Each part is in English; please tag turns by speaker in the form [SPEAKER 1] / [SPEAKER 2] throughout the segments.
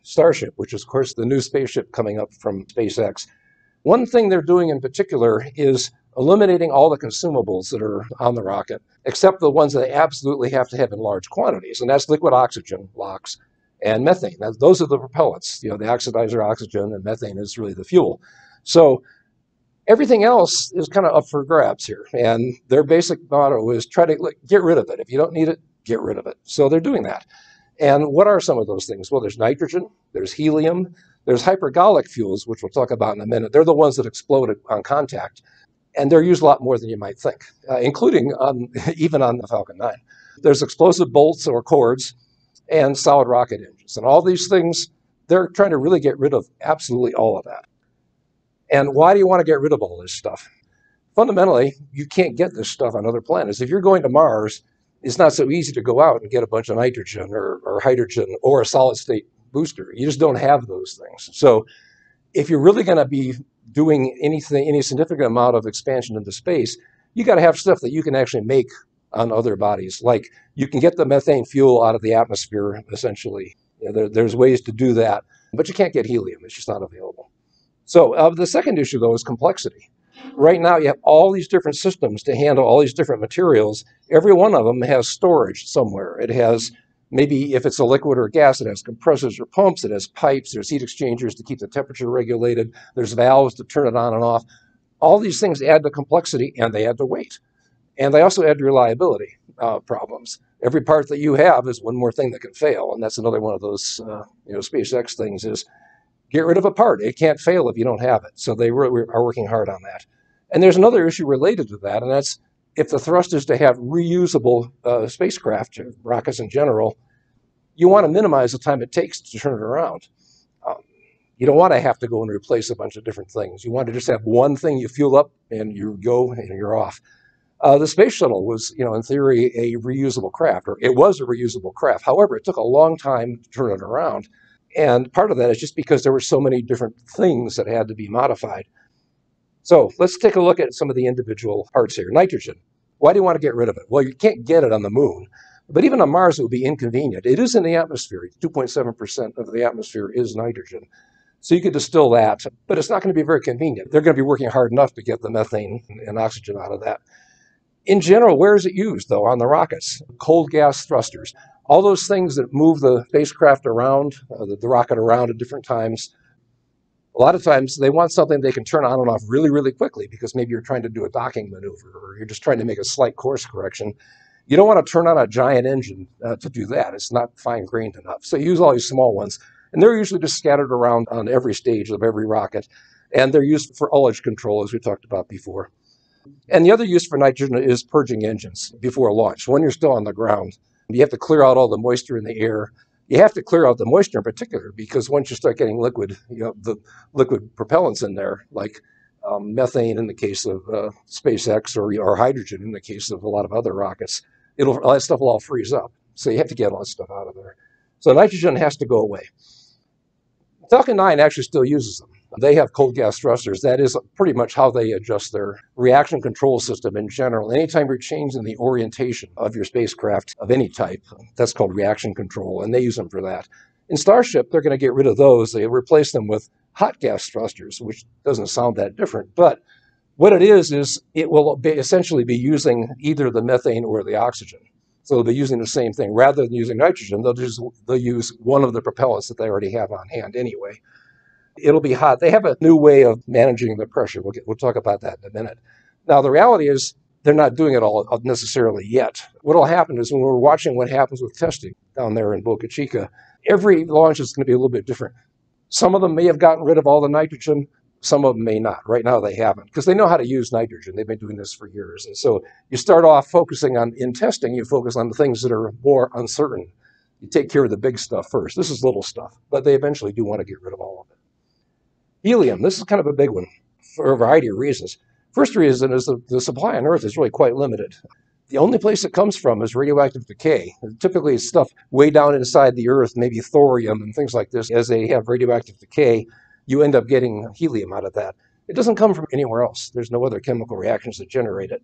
[SPEAKER 1] Starship, which is, of course, the new spaceship coming up from SpaceX. One thing they're doing in particular is eliminating all the consumables that are on the rocket, except the ones that they absolutely have to have in large quantities, and that's liquid oxygen, LOX, and methane. Those are the propellants. You know, the oxidizer oxygen, and methane is really the fuel. So everything else is kind of up for grabs here, and their basic motto is try to get rid of it. If you don't need it, get rid of it. So they're doing that. And what are some of those things? Well, there's nitrogen, there's helium, there's hypergolic fuels, which we'll talk about in a minute. They're the ones that explode on contact. And they're used a lot more than you might think, including even on the Falcon 9. There's explosive bolts or cords and solid rocket engines. And all these things, they're trying to really get rid of absolutely all of that. And why do you want to get rid of all this stuff? Fundamentally, you can't get this stuff on other planets. If you're going to Mars, it's not so easy to go out and get a bunch of nitrogen or hydrogen or a solid state booster. You just don't have those things. So if you're really going to be doing any significant amount of expansion into space, you got to have stuff that you can actually make on other bodies. Like you can get the methane fuel out of the atmosphere, essentially. You know, there's ways to do that, but you can't get helium. It's just not available. So the second issue, though, is complexity. Right now, you have all these different systems to handle all these different materials. Every one of them has storage somewhere. It has, maybe if it's a liquid or a gas, it has compressors or pumps. It has pipes. There's heat exchangers to keep the temperature regulated. There's valves to turn it on and off. All these things add to complexity, and they add to weight. And they also add to reliability problems. Every part that you have is one more thing that can fail, and that's another one of those SpaceX things is get rid of a part. It can't fail if you don't have it. So they really are working hard on that. And there's another issue related to that, and that's if the thrust is to have reusable spacecraft, rockets in general, you want to minimize the time it takes to turn it around. You don't want to have to go and replace a bunch of different things. You want to just have one thing you fuel up and you go and you're off. The space shuttle was, in theory, a reusable craft, or it was a reusable craft. However, it took a long time to turn it around. And part of that is just because there were so many different things that had to be modified. So let's take a look at some of the individual parts here. Nitrogen. Why do you want to get rid of it? Well, you can't get it on the moon. But even on Mars, it would be inconvenient. It is in the atmosphere. 2.7% of the atmosphere is nitrogen. So you could distill that, but it's not going to be very convenient. They're going to be working hard enough to get the methane and oxygen out of that. In general, where is it used, though, on the rockets? Cold gas thrusters. All those things that move the spacecraft around, the rocket around at different times. A lot of times they want something they can turn on and off really, really quickly because maybe you're trying to do a docking maneuver or you're just trying to make a slight course correction. You don't want to turn on a giant engine to do that. It's not fine-grained enough. So you use all these small ones. And they're usually just scattered around on every stage of every rocket. And they're used for ullage control, as we talked about before. And the other use for nitrogen is purging engines before launch. When you're still on the ground, you have to clear out all the moisture in the air. You have to clear out the moisture in particular because once you start getting liquid, the liquid propellants in there, like methane in the case of SpaceX or hydrogen in the case of a lot of other rockets, all that stuff will all freeze up. So you have to get all that stuff out of there. So nitrogen has to go away. Falcon 9 actually still uses them. They have cold gas thrusters. That is pretty much how they adjust their reaction control system in general. Anytime you're changing the orientation of your spacecraft of any type, that's called reaction control, and they use them for that. In Starship, they're going to get rid of those. They replace them with hot gas thrusters, which doesn't sound that different. But what it is it will essentially be using either the methane or the oxygen. So they'll be using the same thing. Rather than using nitrogen, they'll use one of the propellants that they already have on hand anyway. It'll be hot. They have a new way of managing the pressure. We'll talk about that in a minute. Now, the reality is they're not doing it all necessarily yet. What will happen is when we're watching what happens with testing down there in Boca Chica, every launch is going to be a little bit different. Some of them may have gotten rid of all the nitrogen. Some of them may not. Right now, they haven't because they know how to use nitrogen. They've been doing this for years. And so you start off focusing on, in testing, you focus on the things that are more uncertain. You take care of the big stuff first. This is little stuff, but they eventually do want to get rid of all of it. Helium, this is kind of a big one for a variety of reasons. First reason is the supply on Earth is really quite limited. The only place it comes from is radioactive decay. Typically, it's stuff way down inside the Earth, maybe thorium and things like this. As they have radioactive decay, you end up getting helium out of that. It doesn't come from anywhere else. There's no other chemical reactions that generate it.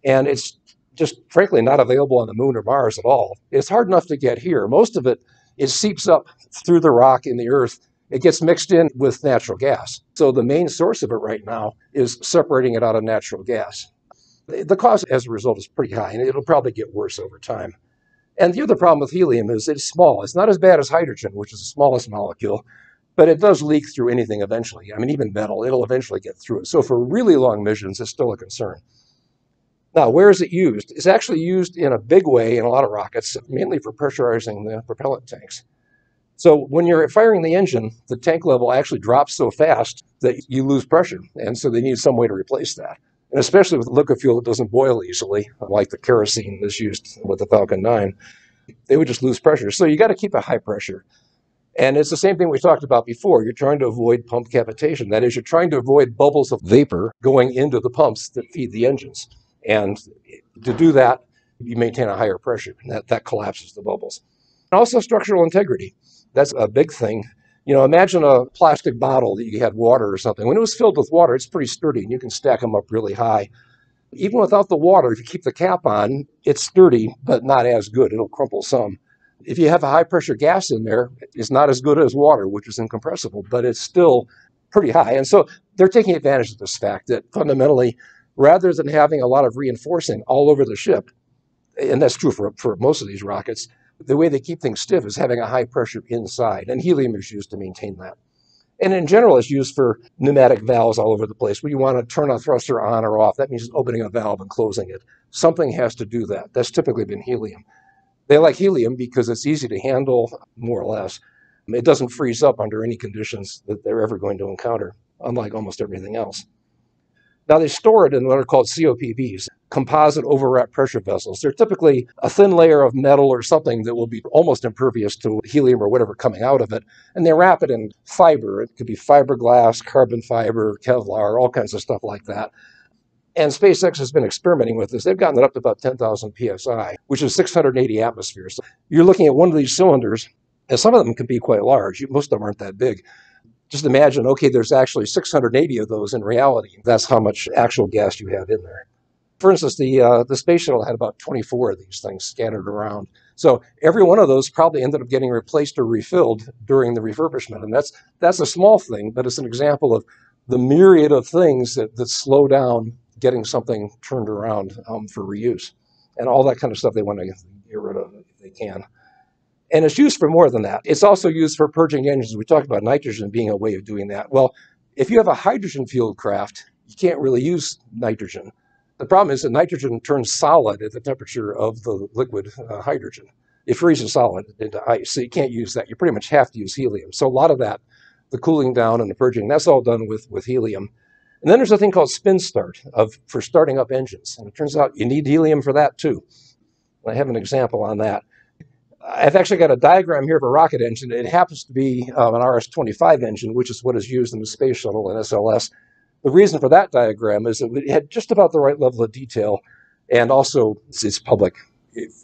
[SPEAKER 1] And it's just, frankly, not available on the moon or Mars at all. It's hard enough to get here. Most of it it seeps up through the rock in the earth. It gets mixed in with natural gas. So the main source of it right now is separating it out of natural gas. The cost as a result is pretty high, and it'll probably get worse over time. And the other problem with helium is it's small. It's not as bad as hydrogen, which is the smallest molecule, but it does leak through anything eventually. I mean, even metal, it'll eventually get through it. So for really long missions, it's still a concern. Now, where is it used? It's actually used in a big way in a lot of rockets, mainly for pressurizing the propellant tanks. So when you're firing the engine, the tank level actually drops so fast that you lose pressure. And so they need some way to replace that. And especially with liquid fuel, it doesn't boil easily, like the kerosene that's used with the Falcon 9. They would just lose pressure. So you got to keep a high pressure. And it's the same thing we talked about before. You're trying to avoid pump cavitation. That is, you're trying to avoid bubbles of vapor going into the pumps that feed the engines. And to do that, you maintain a higher pressure. That collapses the bubbles. And also structural integrity. That's a big thing. You know, imagine a plastic bottle that you had water or something. When it was filled with water, it's pretty sturdy, and you can stack them up really high. Even without the water, if you keep the cap on, it's sturdy, but not as good. It'll crumple some. If you have a high-pressure gas in there, it's not as good as water, which is incompressible, but it's still pretty high. And so they're taking advantage of this fact that fundamentally, rather than having a lot of reinforcing all over the ship, and that's true for most of these rockets, the way they keep things stiff is having a high pressure inside, and helium is used to maintain that. And in general, it's used for pneumatic valves all over the place. When you want to turn a thruster on or off, that means opening a valve and closing it. Something has to do that. That's typically been helium. They like helium because it's easy to handle, more or less. It doesn't freeze up under any conditions that they're ever going to encounter, unlike almost everything else. Now, they store it in what are called COPVs, composite overwrap pressure vessels. They're typically a thin layer of metal or something that will be almost impervious to helium or whatever coming out of it. And they wrap it in fiber. It could be fiberglass, carbon fiber, Kevlar, all kinds of stuff like that. And SpaceX has been experimenting with this. They've gotten it up to about 10,000 psi, which is 680 atmospheres. So you're looking at one of these cylinders, and some of them can be quite large. Most of them aren't that big. Just imagine, okay, there's actually 680 of those in reality. That's how much actual gas you have in there. For instance, the space shuttle had about 24 of these things scattered around. So every one of those probably ended up getting replaced or refilled during the refurbishment. And that's a small thing, but it's an example of the myriad of things that slow down getting something turned around for reuse. And all that kind of stuff they want to get rid of if they can. And it's used for more than that. It's also used for purging engines. We talked about nitrogen being a way of doing that. Well, if you have a hydrogen-fueled craft, you can't really use nitrogen. The problem is that nitrogen turns solid at the temperature of the liquid hydrogen. It freezes solid into ice, so you can't use that. You pretty much have to use helium. So a lot of that, the cooling down and the purging, that's all done with helium. And then there's a thing called spin start for starting up engines. And it turns out you need helium for that too. And I have an example on that. I've actually got a diagram here of a rocket engine. It happens to be an RS-25 engine, which is what is used in the space shuttle and SLS. The reason for that diagram is that it had just about the right level of detail, and also it's public,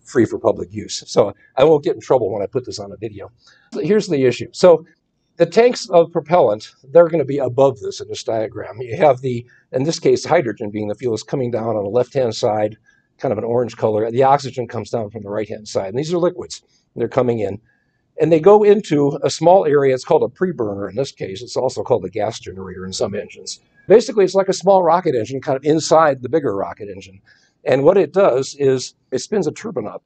[SPEAKER 1] free for public use. So I won't get in trouble when I put this on a video. Here's the issue. So the tanks of propellant, they're going to be above this in this diagram. You have in this case, hydrogen being the fuel is coming down on the left-hand side, kind of an orange color. The oxygen comes down from the right-hand side. And these are liquids. They're coming in. And they go into a small area. It's called a preburner in this case. It's also called a gas generator in some engines. Basically, it's like a small rocket engine kind of inside the bigger rocket engine. And what it does is it spins a turbine up.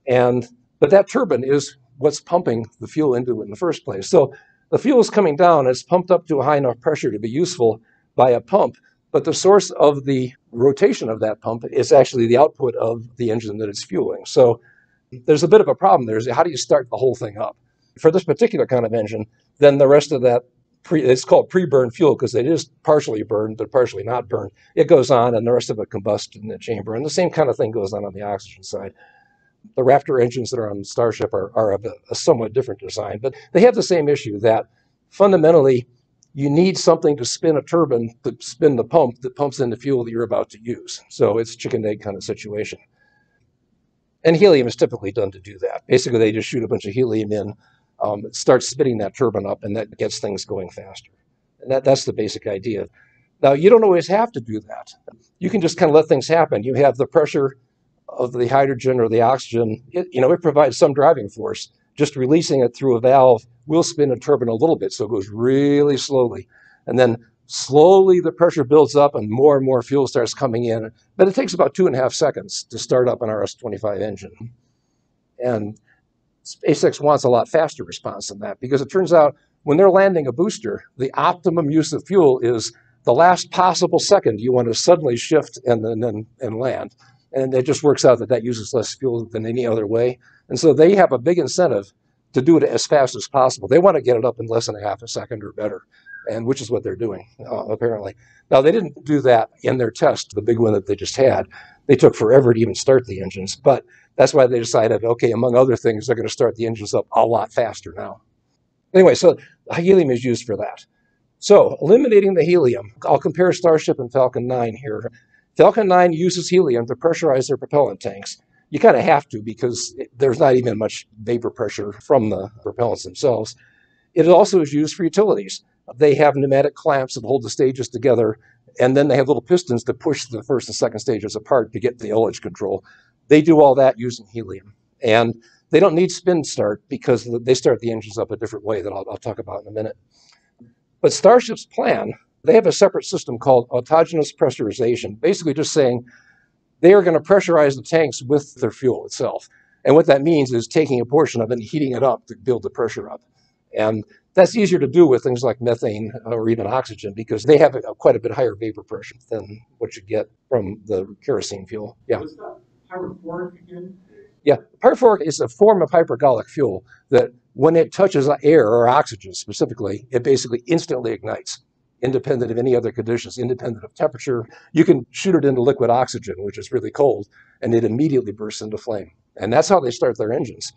[SPEAKER 1] But that turbine is what's pumping the fuel into it in the first place. So the fuel is coming down. It's pumped up to a high enough pressure to be useful by a pump. But the source of the rotation of that pump is actually the output of the engine that it's fueling. So there's a bit of a problem there. How do you start the whole thing up? For this particular kind of engine, then the rest of that, it's called pre-burn fuel because it is partially burned, but partially not burned. It goes on, and the rest of it combusts in the chamber. And the same kind of thing goes on the oxygen side. The Raptor engines that are on Starship are of a somewhat different design, but they have the same issue that fundamentally you need something to spin a turbine to spin the pump that pumps in the fuel that you're about to use. So it's a chicken egg kind of situation. And helium is typically done to do that. Basically, they just shoot a bunch of helium in, it starts spinning that turbine up, and that gets things going faster. And that's the basic idea. Now, you don't always have to do that. You can just kind of let things happen. You have the pressure of the hydrogen or the oxygen. It provides some driving force just releasing it through a valve will spin a turbine a little bit, so it goes really slowly. And then slowly the pressure builds up and more fuel starts coming in. But it takes about 2.5 seconds to start up an RS-25 engine. And SpaceX wants a lot faster response than that, because it turns out when they're landing a booster, the optimum use of fuel is the last possible second you want to suddenly shift and land. And it just works out that that uses less fuel than any other way. And so they have a big incentive to do it as fast as possible. They want to get it up in less than a half a second or better, and which is what they're doing, apparently. Now, they didn't do that in their test, the big one that they just had. They took forever to even start the engines, but that's why they decided, okay, among other things, they're going to start the engines up a lot faster now. Anyway, so helium is used for that. So eliminating the helium, I'll compare Starship and Falcon 9 here. Falcon 9 uses helium to pressurize their propellant tanks. You kind of have to, because there's not even much vapor pressure from the propellants themselves. It also is used for utilities. They have pneumatic clamps that hold the stages together, and then they have little pistons to push the first and second stages apart to get the ullage control. They do all that using helium. And they don't need spin start because they start the engines up a different way that I'll talk about in a minute. But Starship's plan, they have a separate system called autogenous pressurization, basically just saying they are going to pressurize the tanks with their fuel itself. And what that means is taking a portion of it and heating it up to build the pressure up. And that's easier to do with things like methane or even oxygen, because they have quite a bit higher vapor pressure than what you get from the kerosene fuel. Yeah.
[SPEAKER 2] What's that? Hypergolic again?
[SPEAKER 1] Yeah, hypergolic is a form of hypergolic fuel that when it touches air or oxygen specifically, it basically instantly ignites, independent of any other conditions, independent of temperature. You can shoot it into liquid oxygen, which is really cold, and it immediately bursts into flame. And that's how they start their engines.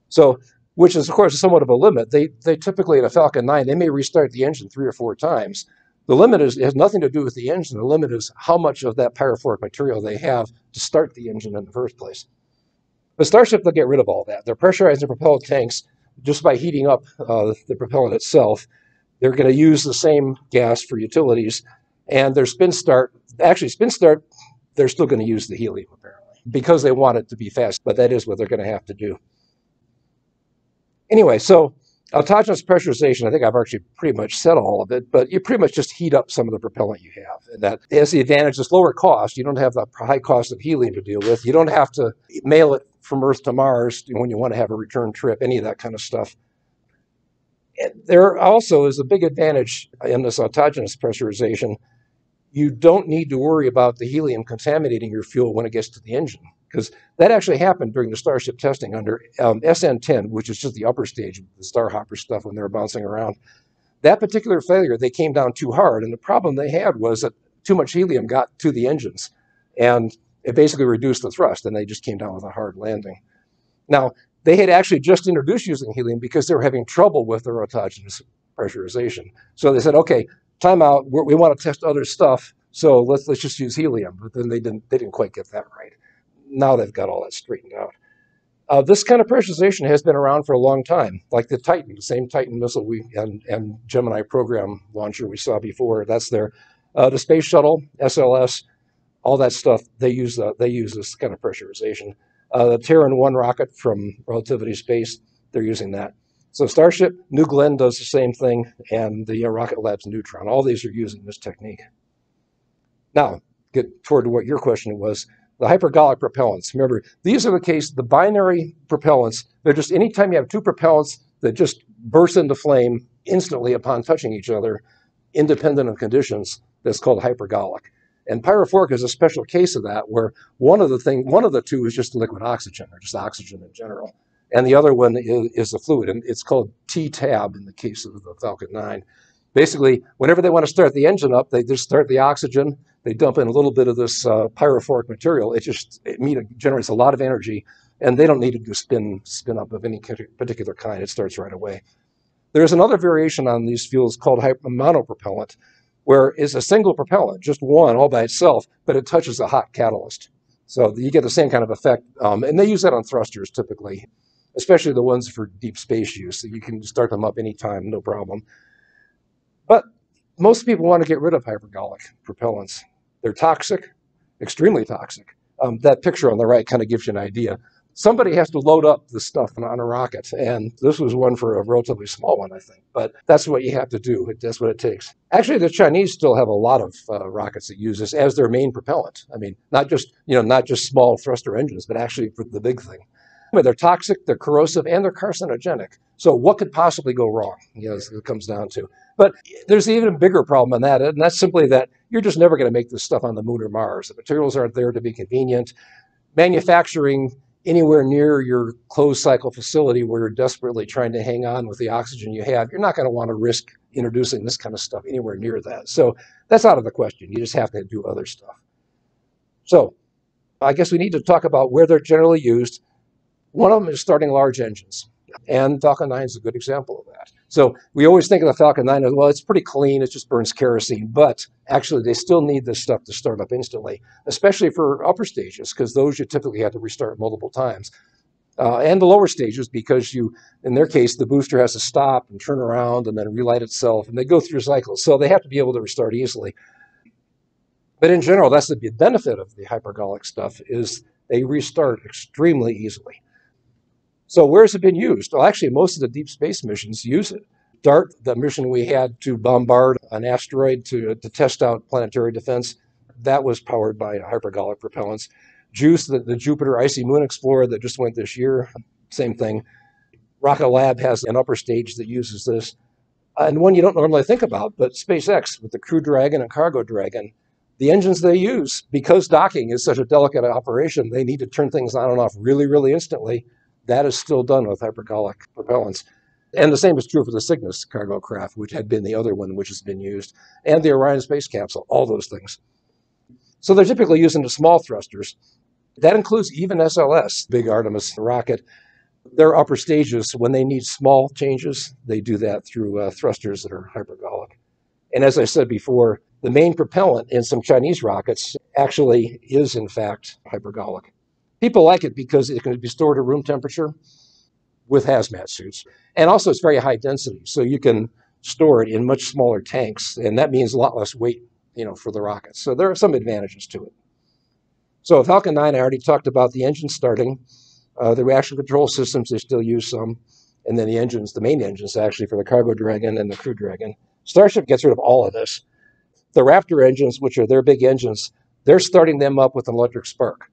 [SPEAKER 1] So, which is, of course, somewhat of a limit. They typically, in a Falcon 9, they may restart the engine 3 or 4 times. The limit has nothing to do with the engine. The limit is how much of that pyrophoric material they have to start the engine in the first place. The Starship, they'll get rid of all that. They're pressurizing the propellant tanks just by heating up the propellant itself. They're going to use the same gas for utilities. And their spin start, they're still going to use the helium, apparently, because they want it to be fast. But that is what they're going to have to do. Anyway, so autogenous pressurization, I think I've actually pretty much said all of it, but you pretty much just heat up some of the propellant you have. And that has the advantage, it's lower cost. You don't have the high cost of helium to deal with. You don't have to mail it from Earth to Mars when you want to have a return trip, any of that kind of stuff. And there also is a big advantage in this autogenous pressurization. You don't need to worry about the helium contaminating your fuel when it gets to the engine, because that actually happened during the Starship testing under SN10, which is just the upper stage of the Starhopper stuff when they were bouncing around. That particular failure, they came down too hard, and the problem they had was that too much helium got to the engines, and it basically reduced the thrust, and they just came down with a hard landing. Now, they had actually just introduced using helium because they were having trouble with their autogenous pressurization. So they said, okay, time out, we want to test other stuff, so let's just use helium. But then they didn't quite get that right. Now they've got all that straightened out. This kind of pressurization has been around for a long time, like the Titan, the same Titan missile and Gemini program launcher we saw before. That's there. The space shuttle, SLS, all that stuff, they use this kind of pressurization. The Terran 1 rocket from Relativity Space, they're using that. So Starship, New Glenn does the same thing, and the Rocket Lab's Neutron. All these are using this technique. Now, get toward what your question was. The hypergolic propellants. Remember, these are the binary propellants. They're just anytime you have 2 propellants that just burst into flame instantly upon touching each other, independent of conditions, that's called hypergolic. And pyrophoric is a special case of that, where one of the 2 is just liquid oxygen, or just oxygen in general. And the other one is the fluid, and it's called T-tab in the case of the Falcon 9. Basically, whenever they want to start the engine up, they just start the oxygen, they dump in a little bit of this pyrophoric material. It generates a lot of energy, and they don't need to do spin up of any particular kind. It starts right away. There's another variation on these fuels called monopropellant, where it's a single propellant, just one all by itself, but it touches a hot catalyst. So you get the same kind of effect, and they use that on thrusters typically, especially the ones for deep space use. So you can start them up anytime, no problem. But most people want to get rid of hypergolic propellants. They're toxic, extremely toxic. That picture on the right kind of gives you an idea. somebody has to load up the stuff on a rocket. And this was one for a relatively small one, I think. But that's what you have to do. That's what it takes. Actually, the Chinese still have a lot of rockets that use this as their main propellant. I mean, not just small thruster engines, but actually for the big thing. They're toxic, they're corrosive, and they're carcinogenic. So what could possibly go wrong? As it comes down to. But there's even a bigger problem on that, and that's simply that you're just never going to make this stuff on the moon or Mars. The materials aren't there to be convenient. Manufacturing anywhere near your closed cycle facility where you're desperately trying to hang on with the oxygen you have, you're not going to want to risk introducing this kind of stuff anywhere near that. So that's out of the question. You just have to do other stuff. So I guess we need to talk about where they're generally used. One of them is starting large engines, and Falcon 9 is a good example of that. So we always think of the Falcon 9 as, well, it's pretty clean, it just burns kerosene, but actually they still need this stuff to start up instantly, especially for upper stages, because those you typically have to restart multiple times. And the lower stages, because in their case, the booster has to stop and turn around and then relight itself, and they go through cycles, so they have to be able to restart easily. But in general, that's the benefit of the hypergolic stuff, is they restart extremely easily. So where's it been used? Well, actually, most of the deep space missions use it. DART, the mission we had to bombard an asteroid to test out planetary defense, that was powered by hypergolic propellants. JUICE, the Jupiter Icy Moon Explorer that just went this year, same thing. Rocket Lab has an upper stage that uses this. And one you don't normally think about, but SpaceX with the Crew Dragon and Cargo Dragon, the engines they use, because docking is such a delicate operation, they need to turn things on and off really, really instantly. That is still done with hypergolic propellants. And the same is true for the Cygnus cargo craft, which had been the other one which has been used, and the Orion space capsule, all those things. So they're typically used into small thrusters. That includes even SLS, big Artemis rocket. Their upper stages, when they need small changes, they do that through thrusters that are hypergolic. And as I said before, the main propellant in some Chinese rockets actually is, in fact, hypergolic. People like it because it can be stored at room temperature with hazmat suits. And also it's very high density, so you can store it in much smaller tanks, and that means a lot less weight, for the rockets. So there are some advantages to it. So Falcon 9, I already talked about the engine starting. The reaction control systems, they still use some. And then the engines, the main engines actually for the Cargo Dragon and the Crew Dragon. Starship gets rid of all of this. The Raptor engines, which are their big engines, they're starting them up with an electric spark.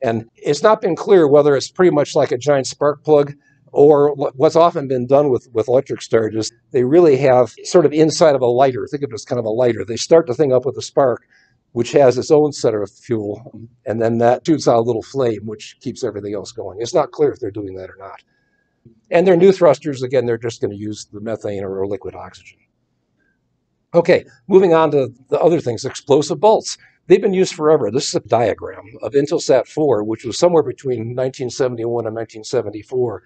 [SPEAKER 1] And it's not been clear whether it's pretty much like a giant spark plug, or what's often been done with electric start is they really have sort of inside of a lighter. Think of it as kind of a lighter. They start the thing up with a spark, which has its own set of fuel, and then that shoots out a little flame, which keeps everything else going. It's not clear if they're doing that or not. And their new thrusters, again, they're just going to use the methane or liquid oxygen. Okay, moving on to the other things, explosive bolts. They've been used forever. This is a diagram of Intelsat 4, which was somewhere between 1971 and 1974.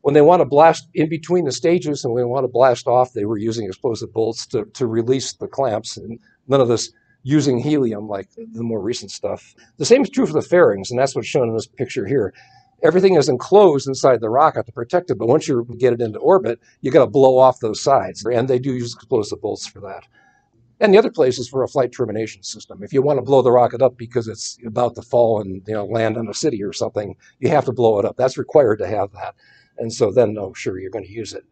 [SPEAKER 1] When they want to blast in between the stages and when they want to blast off, they were using explosive bolts to release the clamps, and none of this using helium like the more recent stuff. The same is true for the fairings, and that's what's shown in this picture here. Everything is enclosed inside the rocket to protect it, but once you get it into orbit, you got to blow off those sides, and they do use explosive bolts for that. And the other place is for a flight termination system. If you want to blow the rocket up because it's about to fall and land on a city or something, you have to blow it up. That's required to have that. And so then, oh, sure, you're going to use it.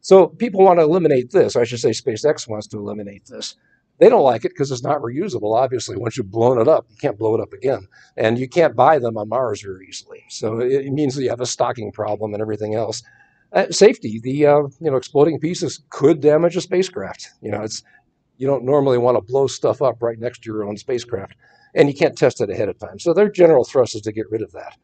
[SPEAKER 1] So people want to eliminate this. I should say SpaceX wants to eliminate this. They don't like it because it's not reusable, obviously. Once you've blown it up, you can't blow it up again. And you can't buy them on Mars very easily. So it means that you have a stocking problem and everything else. Safety, the exploding pieces could damage a spacecraft. You don't normally want to blow stuff up right next to your own spacecraft, and you can't test it ahead of time. So their general thrust is to get rid of that.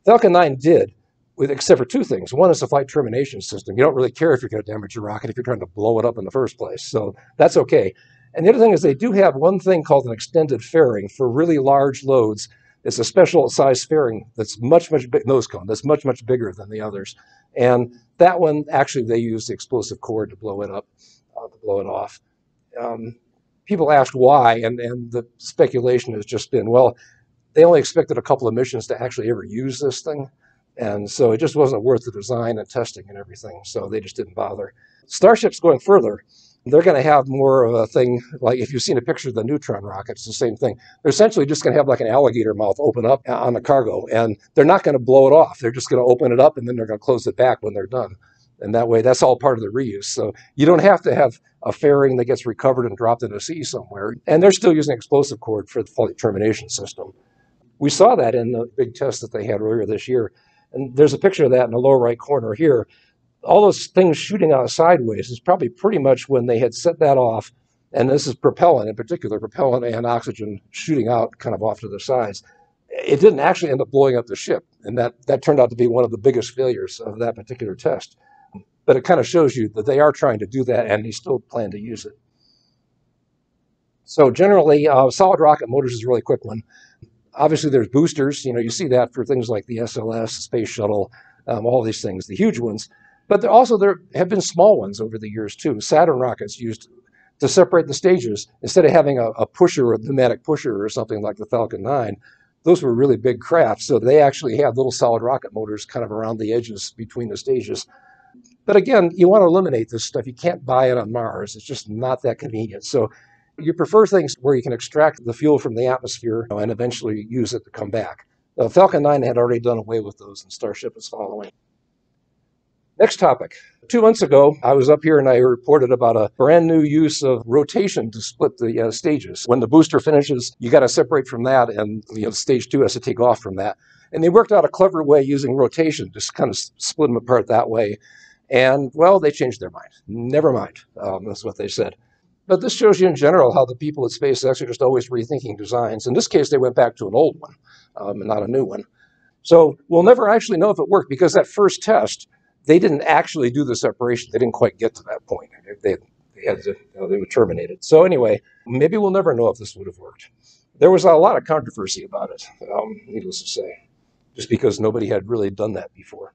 [SPEAKER 1] Falcon 9 did, except for two things. One is the flight termination system. You don't really care if you're going to damage your rocket if you're trying to blow it up in the first place. So that's okay. And the other thing is they do have one thing called an extended fairing for really large loads. It's a special size fairing that's much big, nose cone, that's much bigger than the others. And that one, actually, they use the explosive cord to blow it up, to blow it off. People asked why, and the speculation has just been, well, they only expected a couple of missions to actually ever use this thing. And so it just wasn't worth the design and testing and everything. So they just didn't bother. Starship's going further. they're going to have more of a thing, like if you've seen a picture of the neutron rocket, it's the same thing. They're essentially just going to have like an alligator mouth open up on the cargo, and they're not going to blow it off. They're just going to open it up, and then they're going to close it back when they're done. And that way, that's all part of the reuse. So you don't have to have a fairing that gets recovered and dropped in the sea somewhere. And they're still using explosive cord for the fault termination system. We saw that in the big test that they had earlier this year. And there's a picture of that in the lower right corner here. All those things shooting out sideways is probably pretty much when they had set that off. And this is propellant in particular, propellant and oxygen shooting out kind of off to the sides. It didn't actually end up blowing up the ship. And that turned out to be one of the biggest failures of that particular test. But it kind of shows you that they are trying to do that, and they still plan to use it. So generally, solid rocket motors is a really quick one. Obviously, there's boosters. You see that for things like the SLS, Space Shuttle, all these things, the huge ones. But there have been small ones over the years, too. Saturn rockets used to separate the stages. Instead of having a pusher, a pneumatic pusher or something like the Falcon 9, those were really big crafts. So they actually have little solid rocket motors kind of around the edges between the stages. But again, you want to eliminate this stuff. You can't buy it on Mars. It's just not that convenient. So you prefer things where you can extract the fuel from the atmosphere and eventually use it to come back. The Falcon 9 had already done away with those, and Starship is following. Next topic. 2 months ago, I was up here and I reported about a brand new use of rotation to split the stages. When the booster finishes, you got to separate from that, and stage 2 has to take off from that. And they worked out a clever way using rotation, just kind of split them apart that way. And, well, they changed their mind. Never mind. That's what they said. But this shows you in general how the people at SpaceX are just always rethinking designs. In this case, they went back to an old one, and not a new one. So we'll never actually know if it worked, because that first test, they didn't actually do the separation. They didn't quite get to that point. They were terminated. So anyway, maybe we'll never know if this would have worked. There was a lot of controversy about it, needless to say, just because nobody had really done that before.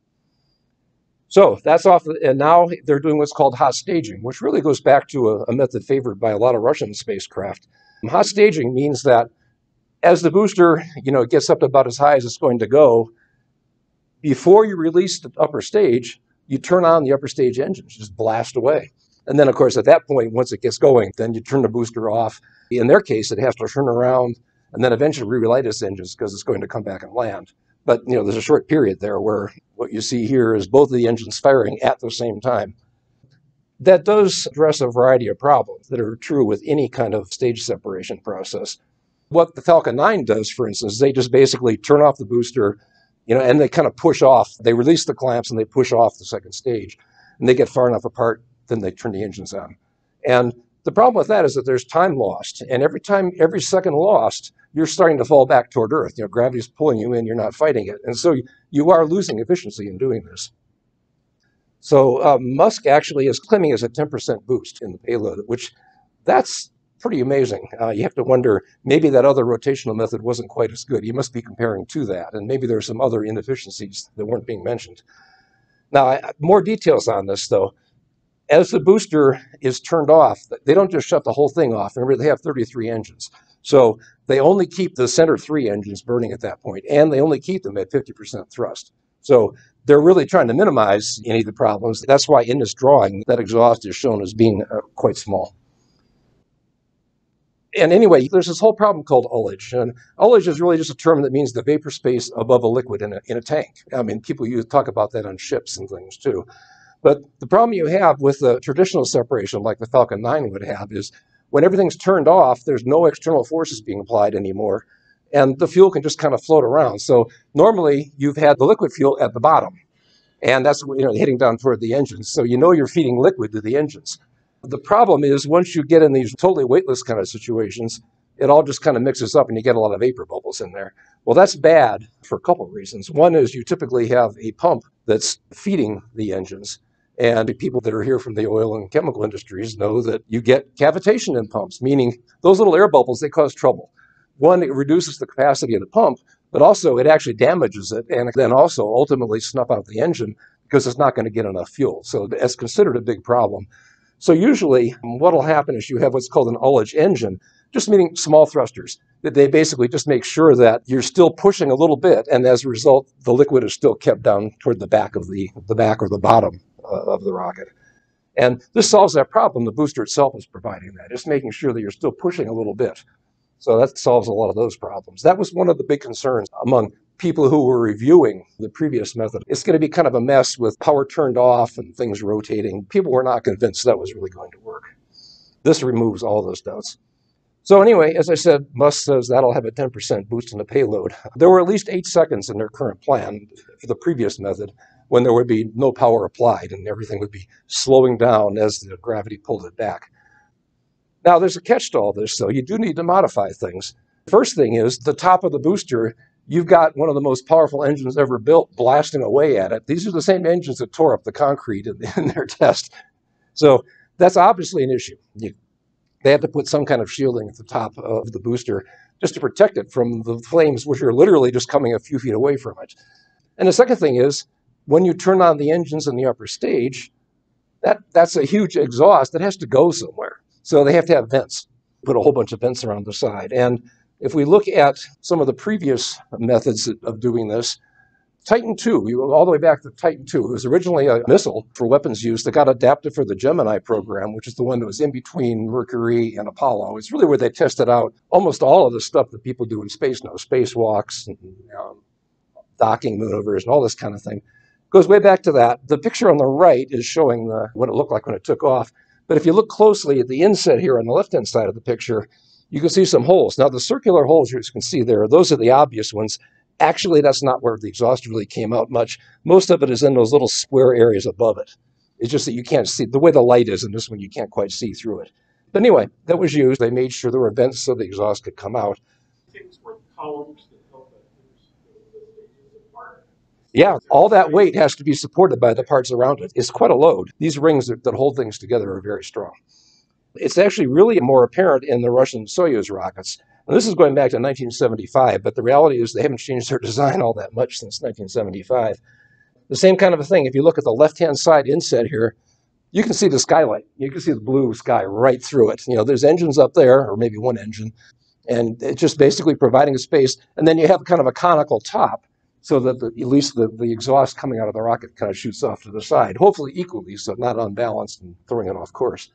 [SPEAKER 1] So that's off, and now they're doing what's called hot staging, which really goes back to a method favored by a lot of Russian spacecraft. Hot staging means that as the booster, gets up to about as high as it's going to go, before you release the upper stage, you turn on the upper stage engines, just blast away. And then, of course, at that point, once it gets going, then you turn the booster off. In their case, it has to turn around and then eventually relight its engines because it's going to come back and land. But, there's a short period there where what you see here is both of the engines firing at the same time. That does address a variety of problems that are true with any kind of stage separation process. What the Falcon 9 does, for instance, they just basically turn off the booster, and they kind of push off. They release the clamps and they push off the second stage. And they get far enough apart, then they turn the engines on. And the problem with that is that there's time lost. And every second lost, you're starting to fall back toward Earth. Gravity's pulling you in, you're not fighting it. And so you are losing efficiency in doing this. So Musk actually is claiming as a 10% boost in the payload, which that's pretty amazing. You have to wonder, maybe that other rotational method wasn't quite as good. You must be comparing to that. And maybe there are some other inefficiencies that weren't being mentioned. Now, more details on this, though. As the booster is turned off, they don't just shut the whole thing off. Remember, they have 33 engines. So they only keep the center 3 engines burning at that point, and they only keep them at 50% thrust. So they're really trying to minimize any of the problems. That's why in this drawing, that exhaust is shown as being quite small. And anyway, there's this whole problem called ullage. And ullage is really just a term that means the vapor space above a liquid in a tank. I mean, people talk about that on ships and things too. But the problem you have with the traditional separation, like the Falcon 9 would have, is when everything's turned off, there's no external forces being applied anymore, and the fuel can just kind of float around. So normally, you've had the liquid fuel at the bottom, and that's hitting down toward the engines. So you're feeding liquid to the engines. The problem is once you get in these totally weightless kind of situations, it all just kind of mixes up and you get a lot of vapor bubbles in there. Well, that's bad for a couple of reasons. One is you typically have a pump that's feeding the engines. And the people that are here from the oil and chemical industries know that you get cavitation in pumps, meaning those little air bubbles, they cause trouble. One, it reduces the capacity of the pump, but also it actually damages it and then also ultimately snuff out the engine because it's not going to get enough fuel. So it's considered a big problem. So usually what will happen is you have what's called an ullage engine, just meaning small thrusters. That they basically just make sure that you're still pushing a little bit, and as a result, the liquid is still kept down toward the back of the back or the bottom of the rocket. And this solves that problem. The booster itself is providing that. It's making sure that you're still pushing a little bit. So that solves a lot of those problems. That was one of the big concerns among people who were reviewing the previous method. It's going to be kind of a mess with power turned off and things rotating. People were not convinced that was really going to work. This removes all those doubts. So anyway, as I said, Musk says that'll have a 10% boost in the payload. There were at least 8 seconds in their current plan for the previous method when there would be no power applied and everything would be slowing down as the gravity pulled it back. Now, there's a catch to all this, though. You do need to modify things. First thing is the top of the booster, you've got one of the most powerful engines ever built blasting away at it. These are the same engines that tore up the concrete in their test. So that's obviously an issue. They had to put some kind of shielding at the top of the booster just to protect it from the flames, which are literally just coming a few feet away from it. And the second thing is, when you turn on the engines in the upper stage, that's a huge exhaust that has to go somewhere. So they have to have vents, put a whole bunch of vents around the side. And if we look at some of the previous methods of doing this, Titan II, we go all the way back to Titan II. It was originally a missile for weapons use that got adapted for the Gemini program, which is the one that was in between Mercury and Apollo. It's really where they tested out almost all of the stuff that people do in space now, spacewalks and docking maneuvers and all this kind of thing. It goes way back to that. The picture on the right is showing what it looked like when it took off. But if you look closely at the inset here on the left-hand side of the picture, you can see some holes. Now, the circular holes you can see there, those are the obvious ones. Actually, that's not where the exhaust really came out much. Most of it is in those little square areas above it. It's just that you can't see. The way the light is in this one, you can't quite see through it. But anyway, that was used. They made sure there were vents so the exhaust could come out.
[SPEAKER 2] Things were columns that help it the stages apart.
[SPEAKER 1] Yeah, all that weight has to be supported by the parts around it. It's quite a load. These rings that hold things together are very strong. It's actually really more apparent in the Russian Soyuz rockets. And this is going back to 1975, but the reality is they haven't changed their design all that much since 1975. The same kind of a thing. If you look at the left-hand side inset here, you can see the skylight. You can see the blue sky right through it. There's engines up there, or maybe one engine, and it's just basically providing a space. And then you have kind of a conical top so that at least the exhaust coming out of the rocket kind of shoots off to the side, hopefully equally, so not unbalanced and throwing it off course.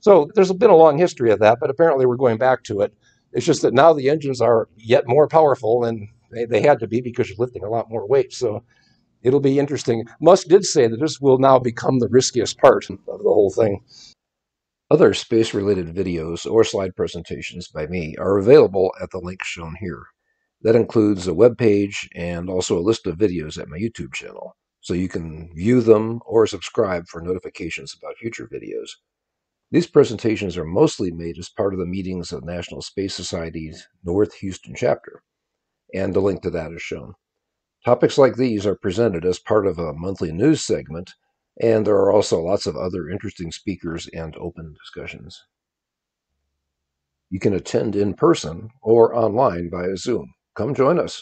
[SPEAKER 1] So there's been a long history of that, but apparently we're going back to it. It's just that now the engines are yet more powerful, and they had to be because you're lifting a lot more weight. So it'll be interesting. Musk did say that this will now become the riskiest part of the whole thing. Other space-related videos or slide presentations by me are available at the link shown here. That includes a web page and also a list of videos at my YouTube channel, so you can view them or subscribe for notifications about future videos. These presentations are mostly made as part of the meetings of National Space Society's North Houston chapter, and the link to that is shown. Topics like these are presented as part of a monthly news segment, and there are also lots of other interesting speakers and open discussions. You can attend in person or online via Zoom. Come join us.